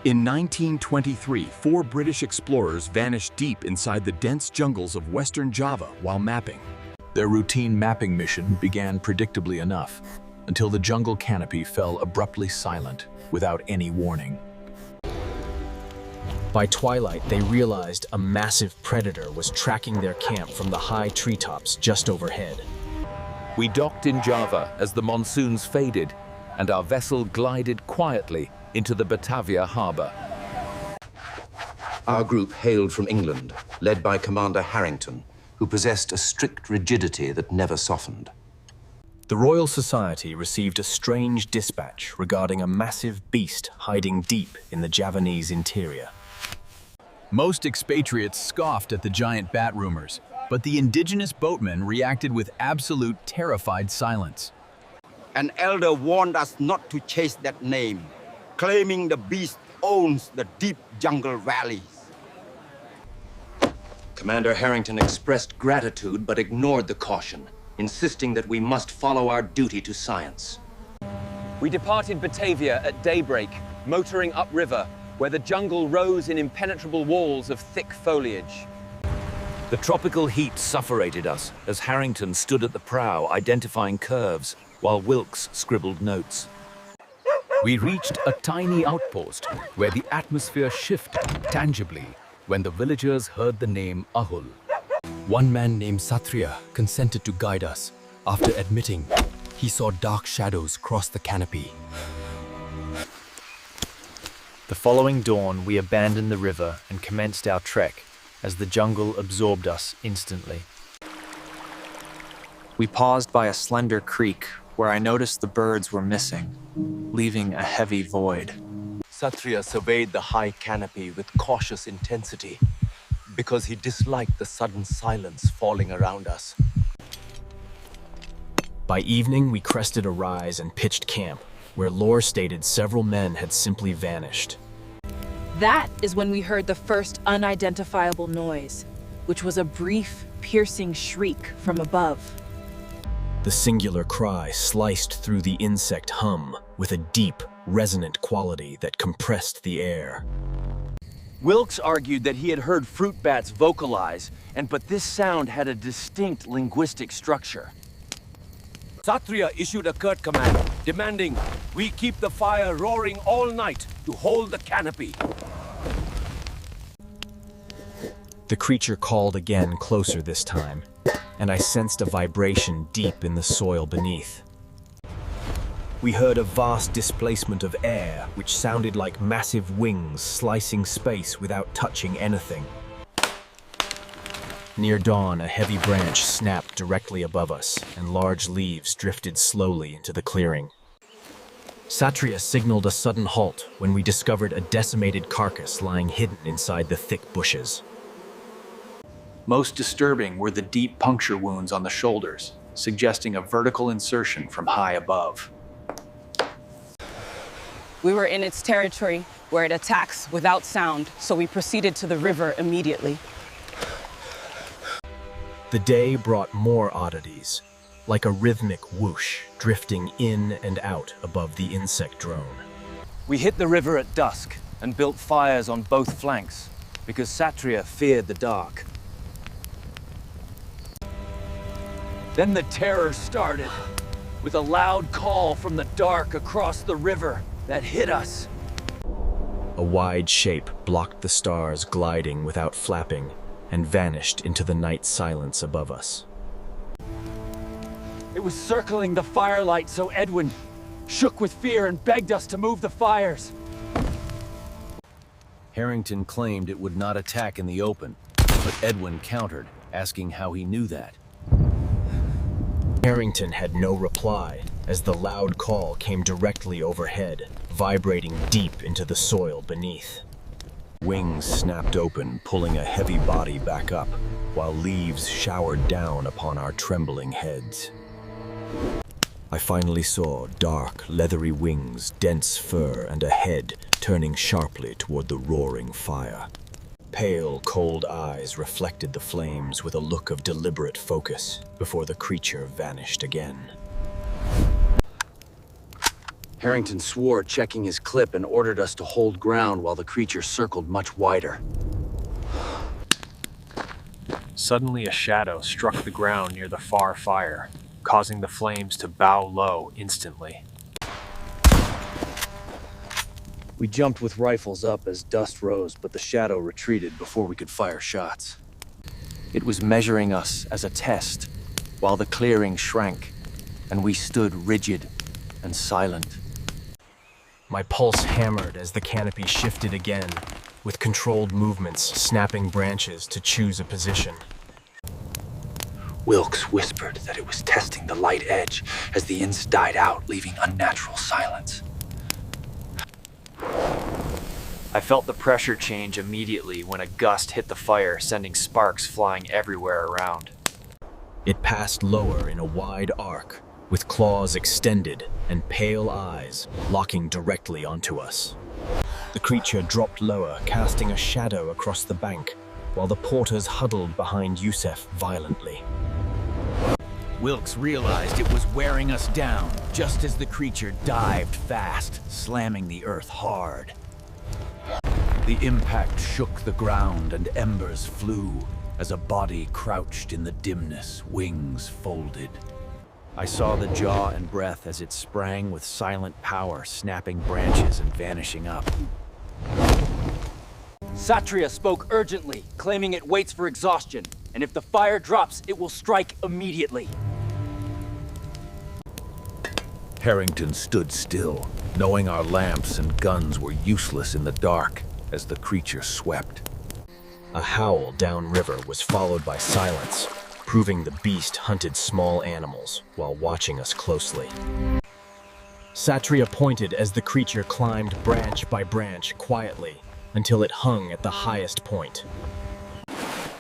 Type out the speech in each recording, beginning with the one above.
In 1923, 4 British explorers vanished deep inside the dense jungles of western Java while mapping. Their routine mapping mission began predictably enough, until the jungle canopy fell abruptly silent without any warning. By twilight, they realized a massive predator was tracking their camp from the high treetops just overhead. We docked in Java as the monsoons faded, and our vessel glided quietly into the Batavia harbor. Our group hailed from England, led by Commander Harrington, who possessed a strict rigidity that never softened. The Royal Society received a strange dispatch regarding a massive beast hiding deep in the Javanese interior. Most expatriates scoffed at the giant bat rumors, but the indigenous boatmen reacted with absolute terrified silence. An elder warned us not to chase that name, claiming the beast owns the deep jungle valleys. Commander Harrington expressed gratitude but ignored the caution, insisting that we must follow our duty to science. We departed Batavia at daybreak, motoring upriver, where the jungle rose in impenetrable walls of thick foliage. The tropical heat suffocated us as Harrington stood at the prow identifying curves, while Wilkes scribbled notes. We reached a tiny outpost where the atmosphere shifted tangibly when the villagers heard the name Ahool. One man named Satriya consented to guide us after admitting he saw dark shadows cross the canopy. The following dawn, we abandoned the river and commenced our trek as the jungle absorbed us instantly. We paused by a slender creek where I noticed the birds were missing, leaving a heavy void. Satriya surveyed the high canopy with cautious intensity because he disliked the sudden silence falling around us. By evening, we crested a rise and pitched camp, where lore stated several men had simply vanished. That is when we heard the first unidentifiable noise, which was a brief, piercing shriek from above. The singular cry sliced through the insect hum with a deep, resonant quality that compressed the air. Wilkes argued that he had heard fruit bats vocalize, but this sound had a distinct linguistic structure. Satriya issued a curt command, demanding we keep the fire roaring all night to hold the canopy. The creature called again, closer this time, and I sensed a vibration deep in the soil beneath. We heard a vast displacement of air, which sounded like massive wings slicing space without touching anything. Near dawn, a heavy branch snapped directly above us, and large leaves drifted slowly into the clearing. Satriya signaled a sudden halt when we discovered a decimated carcass lying hidden inside the thick bushes. Most disturbing were the deep puncture wounds on the shoulders, suggesting a vertical insertion from high above. We were in its territory where it attacks without sound, so we proceeded to the river immediately. The day brought more oddities, like a rhythmic whoosh drifting in and out above the insect drone. We hit the river at dusk and built fires on both flanks because Satriya feared the dark. Then the terror started, with a loud call from the dark across the river that hit us. A wide shape blocked the stars gliding without flapping and vanished into the night silence above us. It was circling the firelight, so Edwin shook with fear and begged us to move the fires. Harrington claimed it would not attack in the open, but Edwin countered, asking how he knew that. Harrington had no reply, as the loud call came directly overhead, vibrating deep into the soil beneath. Wings snapped open, pulling a heavy body back up, while leaves showered down upon our trembling heads. I finally saw dark, leathery wings, dense fur, and a head turning sharply toward the roaring fire. Pale, cold eyes reflected the flames with a look of deliberate focus before the creature vanished again. Harrington swore, checking his clip, and ordered us to hold ground while the creature circled much wider. Suddenly, a shadow struck the ground near the far fire, causing the flames to bow low instantly. We jumped with rifles up as dust rose, but the shadow retreated before we could fire shots. It was measuring us as a test, while the clearing shrank, and we stood rigid and silent. My pulse hammered as the canopy shifted again, with controlled movements snapping branches to choose a position. Wilkes whispered that it was testing the light edge as the ends died out, leaving unnatural silence. I felt the pressure change immediately when a gust hit the fire, sending sparks flying everywhere around. It passed lower in a wide arc, with claws extended and pale eyes locking directly onto us. The creature dropped lower, casting a shadow across the bank, while the porters huddled behind Yusef violently. Wilkes realized it was wearing us down, just as the creature dived fast, slamming the earth hard. The impact shook the ground and embers flew as a body crouched in the dimness, wings folded. I saw the jaw and breath as it sprang with silent power, snapping branches and vanishing up. Satria spoke urgently, claiming it waits for exhaustion, and if the fire drops, it will strike immediately. Harrington stood still, knowing our lamps and guns were useless in the dark as the creature swept. A howl downriver was followed by silence, proving the beast hunted small animals while watching us closely. Satria pointed as the creature climbed branch by branch quietly until it hung at the highest point.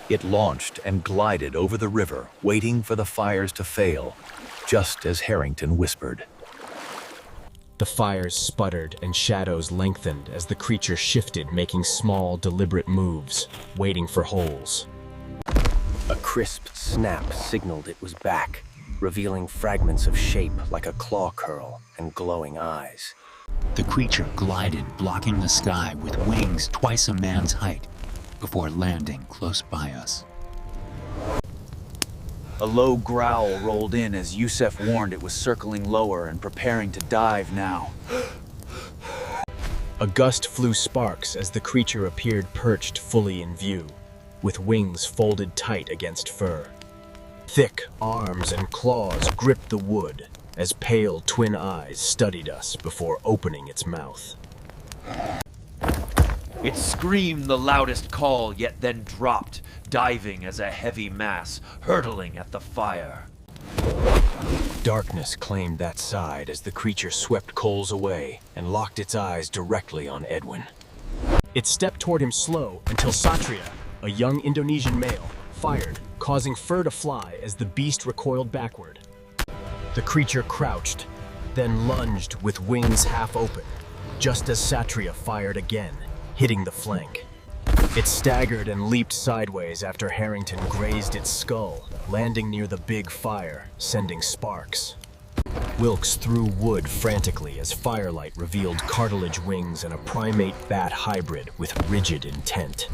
It launched and glided over the river, waiting for the fires to fail, just as Harrington whispered. The fires sputtered and shadows lengthened as the creature shifted, making small, deliberate moves, waiting for holes. A crisp snap signaled it was back, revealing fragments of shape like a claw curl and glowing eyes. The creature glided, blocking the sky with wings twice a man's height, before landing close by us. A low growl rolled in as Yusef warned it was circling lower and preparing to dive now. A gust flew sparks as the creature appeared perched fully in view, with wings folded tight against fur. Thick arms and claws gripped the wood as pale twin eyes studied us before opening its mouth. It screamed the loudest call, yet then dropped, diving as a heavy mass, hurtling at the fire. Darkness claimed that side as the creature swept coals away and locked its eyes directly on Edwin. It stepped toward him slow until Satria, a young Indonesian male, fired, causing fur to fly as the beast recoiled backward. The creature crouched, then lunged with wings half open, just as Satria fired again, hitting the flank. It staggered and leaped sideways after Harrington grazed its skull, landing near the big fire, sending sparks. Wilkes threw wood frantically as firelight revealed cartilage wings and a primate bat hybrid with rigid intent.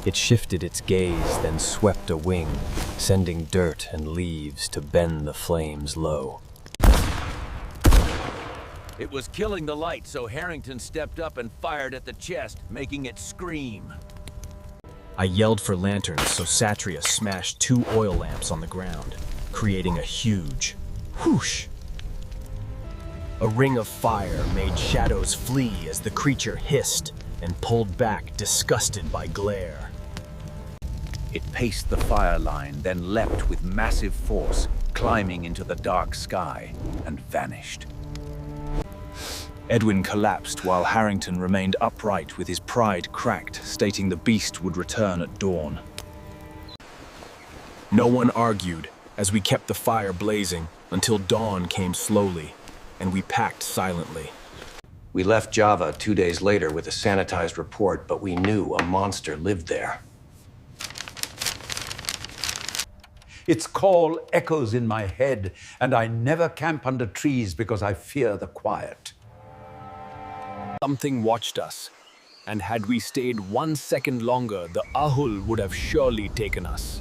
It shifted its gaze, then swept a wing, sending dirt and leaves to bend the flames low. It was killing the light, so Harrington stepped up and fired at the chest, making it scream. I yelled for lanterns, so Satria smashed 2 oil lamps on the ground, creating a huge whoosh. A ring of fire made shadows flee as the creature hissed and pulled back, disgusted by glare. It paced the fire line, then leapt with massive force, climbing into the dark sky, and vanished. Edwin collapsed while Harrington remained upright with his pride cracked, stating the beast would return at dawn. No one argued as we kept the fire blazing until dawn came slowly, and we packed silently. We left Java 2 days later with a sanitized report, but we knew a monster lived there. Its call echoes in my head, and I never camp under trees because I fear the quiet. Something watched us, and had we stayed 1 second longer, the Ahool would have surely taken us.